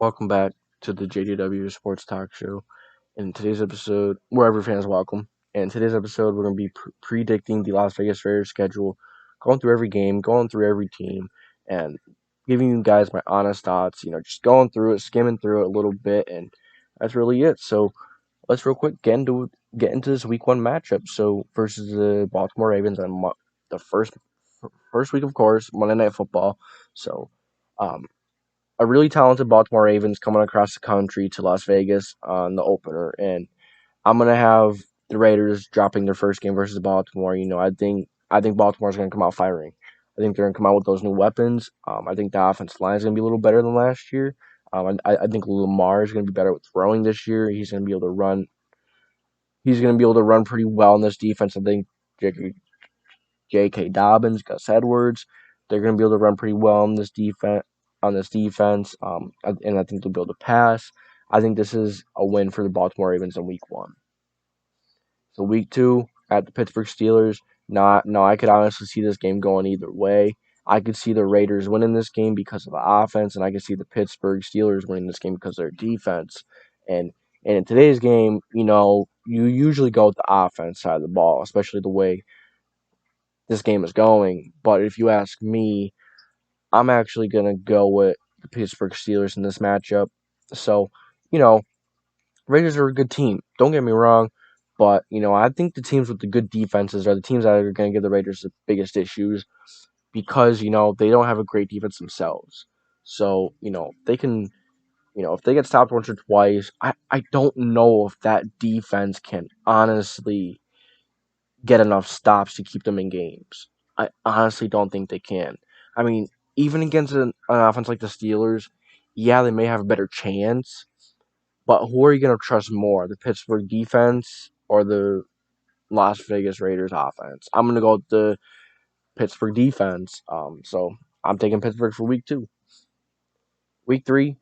Welcome back to the JDW Sports Talk Show. In today's episode, where every fan is welcome. In today's episode, we're going to be predicting the Las Vegas Raiders schedule, going through every game, going through every team, and giving you guys my honest thoughts. Just going through it, skimming through it a little bit, and that's really it. So let's real quick get into this Week 1 matchup. So versus the Baltimore Ravens on the first week, of course, Monday Night Football. So. Um, a really talented Baltimore Ravens coming across the country to Las Vegas on the opener, and I'm gonna have the Raiders dropping their first game versus Baltimore. I think Baltimore's gonna come out firing. I think they're gonna come out with those new weapons. I think the offensive line is gonna be a little better than last year. I think Lamar is gonna be better with throwing this year. He's gonna be able to run. He's gonna be able to run pretty well in this defense. I think J.K. Dobbins, Gus Edwards. They're going to be able to run pretty well on this defense. And I think they'll be able to pass. I think this is a win for the Baltimore Ravens in Week 1. So Week 2 at the Pittsburgh Steelers. No, I could honestly see this game going either way. I could see the Raiders winning this game because of the offense, and I could see the Pittsburgh Steelers winning this game because of their defense. And in today's game, you usually go with the offense side of the ball, especially the way this game is going. But if you ask me, I'm actually going to go with the Pittsburgh Steelers in this matchup. So, you know, Raiders are a good team. Don't get me wrong. But, I think the teams with the good defenses are the teams that are going to give the Raiders the biggest issues because, they don't have a great defense themselves. So, they can, if they get stopped once or twice, I don't know if that defense can honestly get enough stops to keep them in games. I honestly don't think they can. I mean, even against an offense like the Steelers, yeah, they may have a better chance, but who are you going to trust more, the Pittsburgh defense or the Las Vegas Raiders offense? I'm going to go with the Pittsburgh defense. So I'm taking Pittsburgh for Week 2. Week 3,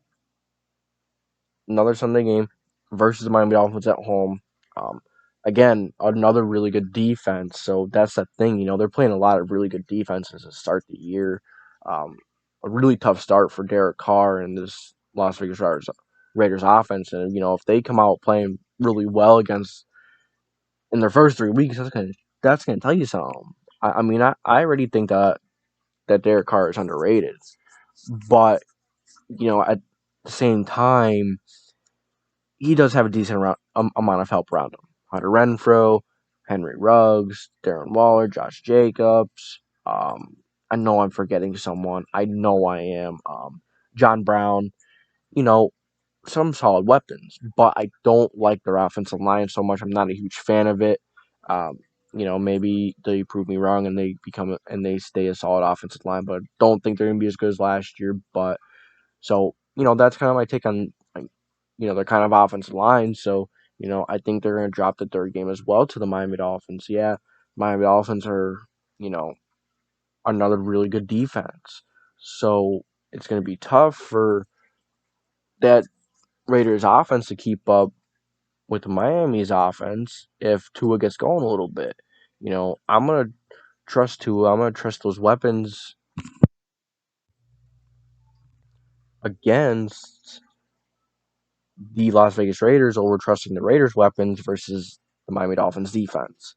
another Sunday game versus the Miami Dolphins at home. Um, Again, another really good defense. So that's the thing. They're playing a lot of really good defenses to start the year. Um, a really tough start for Derek Carr and this Las Vegas Raiders offense. And, if they come out playing really well against in their first 3 weeks, that's gonna tell you something. I already think that Derek Carr is underrated, but at the same time, he does have a decent amount of help around him. Hunter Renfrow, Henry Ruggs, Darren Waller, Josh Jacobs. I know I'm forgetting someone. I know I am. John Brown. You know, some solid weapons, but I don't like their offensive line so much. I'm not a huge fan of it. Maybe they prove me wrong and they stay a solid offensive line, but I don't think they're gonna be as good as last year. But so that's kind of my take on their kind of offensive line. So, I think they're going to drop the third game as well to the Miami Dolphins. Yeah, Miami Dolphins are, another really good defense. So it's going to be tough for that Raiders offense to keep up with Miami's offense if Tua gets going a little bit. I'm going to trust Tua. I'm going to trust those weapons against the Las Vegas Raiders over trusting the Raiders' weapons versus the Miami Dolphins defense.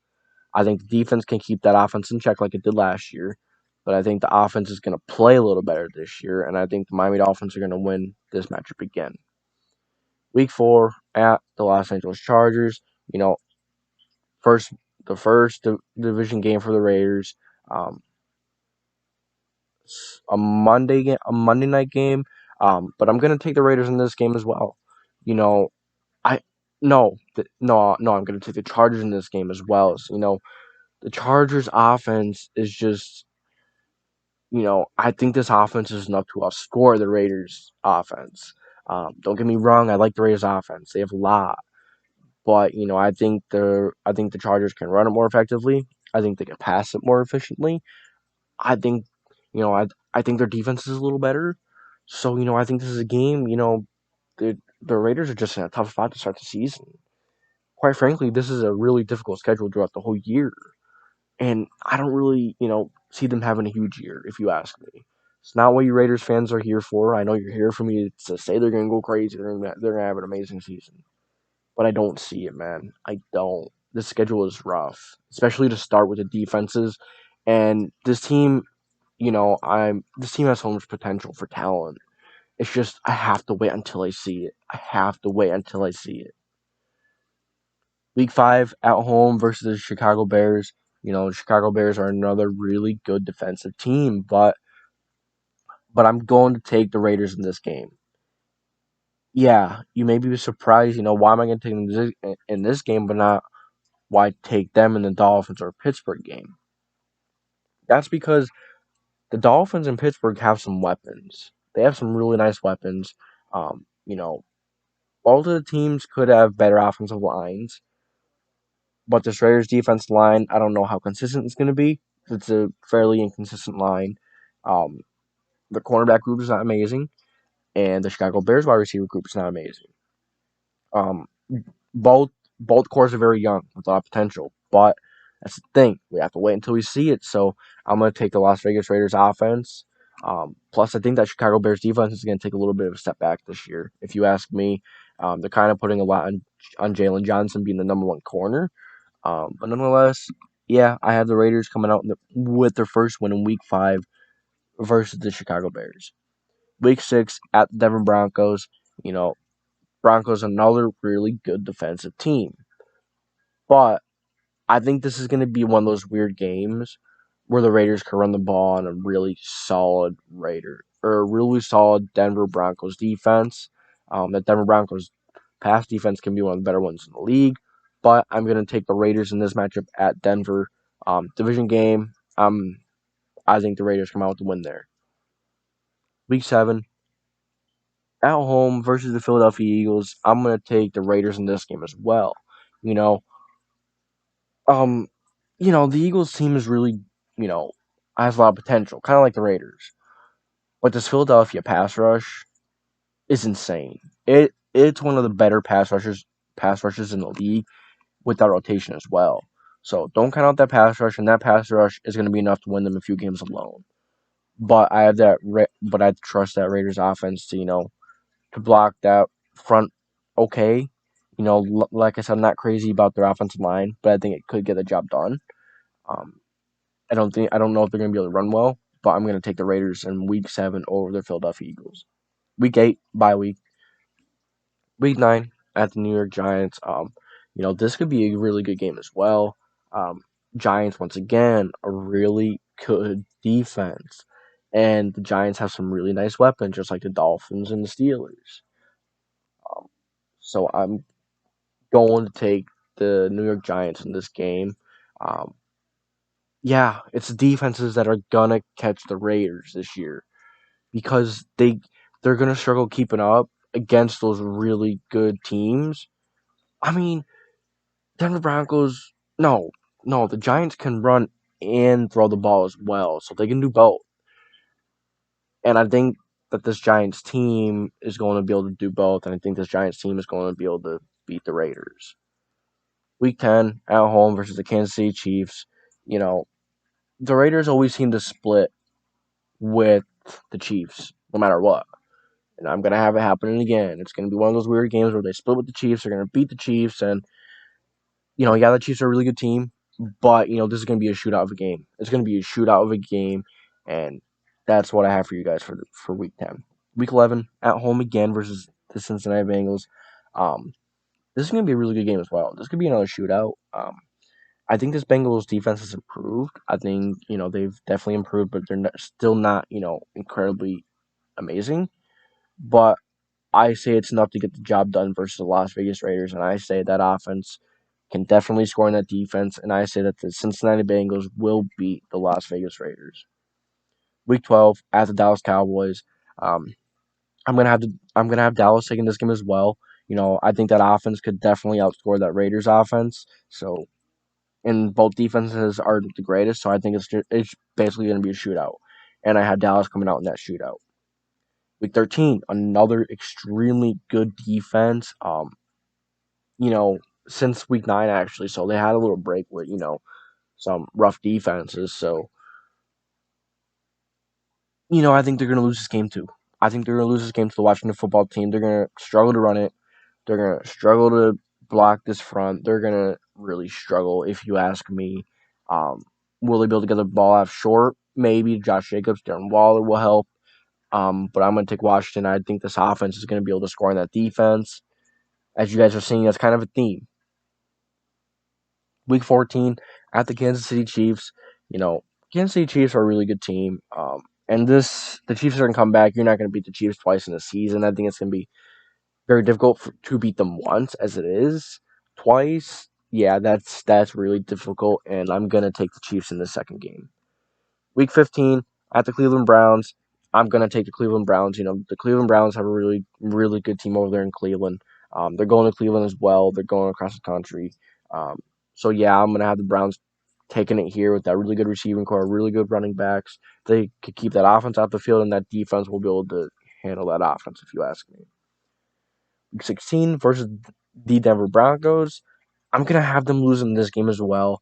I think the defense can keep that offense in check like it did last year, but I think the offense is going to play a little better this year, and I think the Miami Dolphins are going to win this matchup again. Week 4 at the Los Angeles Chargers. You know, first the first division game for the Raiders. Um, a Monday night game. But I'm going to take the Raiders in this game as well. You know, I no, no, I'm going to take the Chargers in this game as well. So, the Chargers offense is just, I think this offense is enough to outscore the Raiders offense. Don't get me wrong, I like the Raiders offense. They have a lot. But, I think the Chargers can run it more effectively. I think they can pass it more efficiently. I think, I think their defense is a little better. So, I think this is a game, the Raiders are just in a tough spot to start the season. Quite frankly, this is a really difficult schedule throughout the whole year. And I don't really, see them having a huge year, if you ask me. It's not what you Raiders fans are here for. I know you're here for me to say they're going to go crazy. They're going to have an amazing season. But I don't see it, man. I don't. The schedule is rough, especially to start with the defenses. And this team, this team has so much potential for talent. It's just I have to wait until I see it. I have to wait until I see it. Week 5 at home versus the Chicago Bears. The Chicago Bears are another really good defensive team, but I'm going to take the Raiders in this game. Yeah, you may be surprised, why am I going to take them in this game, but not why take them in the Dolphins or Pittsburgh game? That's because the Dolphins and Pittsburgh have some weapons. They have some really nice weapons. Um, you know, both of the teams could have better offensive lines, but this Raiders defense line, I don't know how consistent it's going to be. It's a fairly inconsistent line. Um, the cornerback group is not amazing, and the Chicago Bears wide receiver group is not amazing. Um, both both cores are very young with a lot of potential, but that's the thing. We have to wait until we see it. So I'm going to take the Las Vegas Raiders offense. Plus, I think that Chicago Bears defense is going to take a little bit of a step back this year. If you ask me, they're kind of putting a lot on Jalen Johnson being the number one corner. But nonetheless, yeah, I have the Raiders coming out with their first win in Week 5 versus the Chicago Bears. Week 6 at the Denver Broncos. You know, Broncos another really good defensive team, but I think this is going to be one of those weird games where the Raiders can run the ball on a really solid a really solid Denver Broncos defense. That Denver Broncos pass defense can be one of the better ones in the league, but I'm going to take the Raiders in this matchup at Denver. Division game. I think the Raiders come out with the win there. Week 7 at home versus the Philadelphia Eagles. I'm going to take the Raiders in this game as well. You know, Um, the Eagles team is really, has a lot of potential, kind of like the Raiders. But this Philadelphia pass rush is insane. It's one of the better pass rushes in the league with that rotation as well. So don't count out that pass rush, and that pass rush is going to be enough to win them a few games alone. But I trust that Raiders offense to block that front okay. Like I said, I'm not crazy about their offensive line, but I think it could get the job done. Um, I don't know if they're going to be able to run well, but I'm going to take the Raiders in Week 7 over the Philadelphia Eagles. Week 8 bye week. Week 9 at the New York Giants. This could be a really good game as well. Giants once again a really good defense, and the Giants have some really nice weapons, just like the Dolphins and the Steelers. Um, so I'm going to take the New York Giants in this game. Um, yeah, it's the defenses that are gonna catch the Raiders this year because they're gonna struggle keeping up against those really good teams. I mean, Denver Broncos, no, the Giants can run and throw the ball as well, so they can do both. And I think that this Giants team is going to be able to do both, and I think this Giants team is going to be able to beat the Raiders. Week 10 at home versus the Kansas City Chiefs. You know, the Raiders always seem to split with the Chiefs, no matter what. And I'm going to have it happening again. It's going to be one of those weird games where they split with the Chiefs. They're going to beat the Chiefs. And, the Chiefs are a really good team. But, this is going to be a shootout of a game. It's going to be a shootout of a game. And that's what I have for you guys for Week 10. Week 11, at home again versus the Cincinnati Bengals. This is going to be a really good game as well. This could be another shootout. I think this Bengals defense has improved. I think, they've definitely improved, but they're still not, incredibly amazing. But I say it's enough to get the job done versus the Las Vegas Raiders, and I say that offense can definitely score in that defense, and I say that the Cincinnati Bengals will beat the Las Vegas Raiders. Week 12 at the Dallas Cowboys. Um, I'm gonna have Dallas taking this game as well. I think that offense could definitely outscore that Raiders offense. So, and both defenses are the greatest, so I think it's basically gonna be a shootout, and I have Dallas coming out in that shootout. Week 13, another extremely good defense. You know, since week 9 actually, so they had a little break with some rough defenses. So I think they're going to lose this game too. I think they're going to lose this game to the Washington football team. They're going to struggle to run it. They're going to struggle to block this front. They're going to really struggle, if you ask me. Um, will they be able to get the ball out short? Maybe Josh Jacobs, Darren Waller will help. But I'm going to take Washington. I think this offense is going to be able to score on that defense. As you guys are seeing, that's kind of a theme. Week 14 at the Kansas City Chiefs. Kansas City Chiefs are a really good team. And the Chiefs are going to come back. You're not going to beat the Chiefs twice in a season. I think it's going to be very difficult to beat them once as it is. Twice, yeah, that's really difficult. And I'm going to take the Chiefs in the second game. Week 15 at the Cleveland Browns. I'm going to take the Cleveland Browns. The Cleveland Browns have a really, really good team over there in Cleveland. They're going to Cleveland as well. They're going across the country. So, yeah, I'm going to have the Browns taking it here with that really good receiving core, really good running backs. They could keep that offense out the field, and that defense will be able to handle that offense, if you ask me. Week 16 versus the Denver Broncos. I'm going to have them losing this game as well.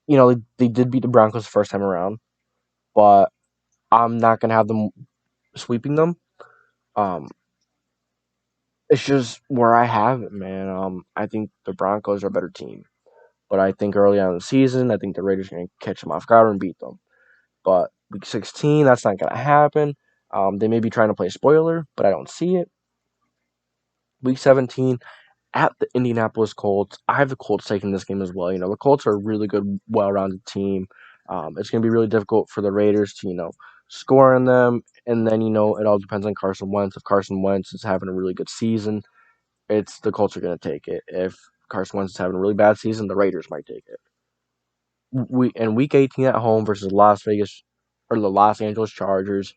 They did beat the Broncos the first time around, but I'm not going to have them sweeping them. It's just where I have it, man. I think the Broncos are a better team. But I think early on in the season, I think the Raiders are going to catch them off guard and beat them. But week 16, that's not going to happen. They may be trying to play spoiler, but I don't see it. Week 17, at the Indianapolis Colts. I have the Colts taking this game as well. The Colts are a really good, well-rounded team. It's going to be really difficult for the Raiders to, score on them. And then, it all depends on Carson Wentz. If Carson Wentz is having a really good season, the Colts are going to take it. If Carson Wentz is having a really bad season, the Raiders might take it. In Week 18 at home versus the Los Angeles Chargers,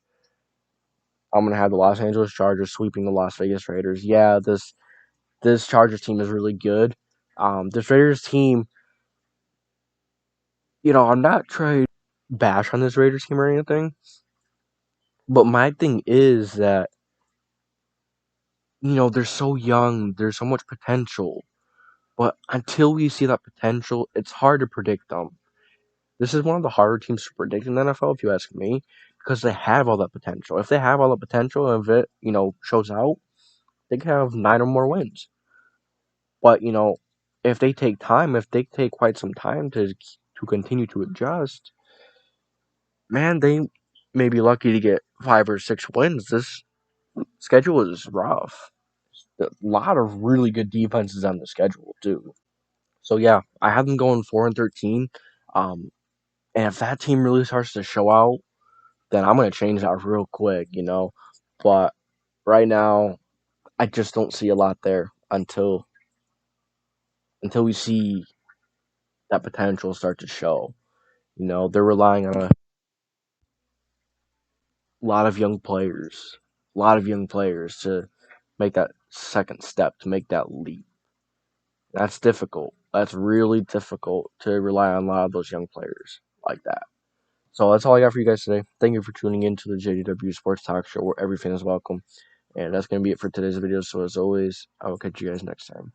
I'm going to have the Los Angeles Chargers sweeping the Las Vegas Raiders. Yeah, this Chargers team is really good. This Raiders team, I'm not trying to bash on this Raiders team or anything, but my thing is that, they're so young, there's so much potential, but until we see that potential, it's hard to predict them. This is one of the harder teams to predict in the NFL, if you ask me, because they have all that potential. If they have all that potential and if it, shows out, they can have 9 or more wins. But, if they take quite some time to continue to adjust, man, they may be lucky to get 5 or 6 wins. This schedule is rough. A lot of really good defenses on the schedule, too. So, yeah, I have them going 4-13. And if that team really starts to show out, then I'm going to change that real quick, But right now, I just don't see a lot there until we see that potential start to show. They're relying on a lot of young players, to make that second step, to make that leap. That's difficult. That's really difficult to rely on a lot of those young players like that. So that's all I got for you guys today. Thank you for tuning in to the JDW Sports Talk Show, where every fan is welcome. And that's going to be it for today's video. So as always, I will catch you guys next time.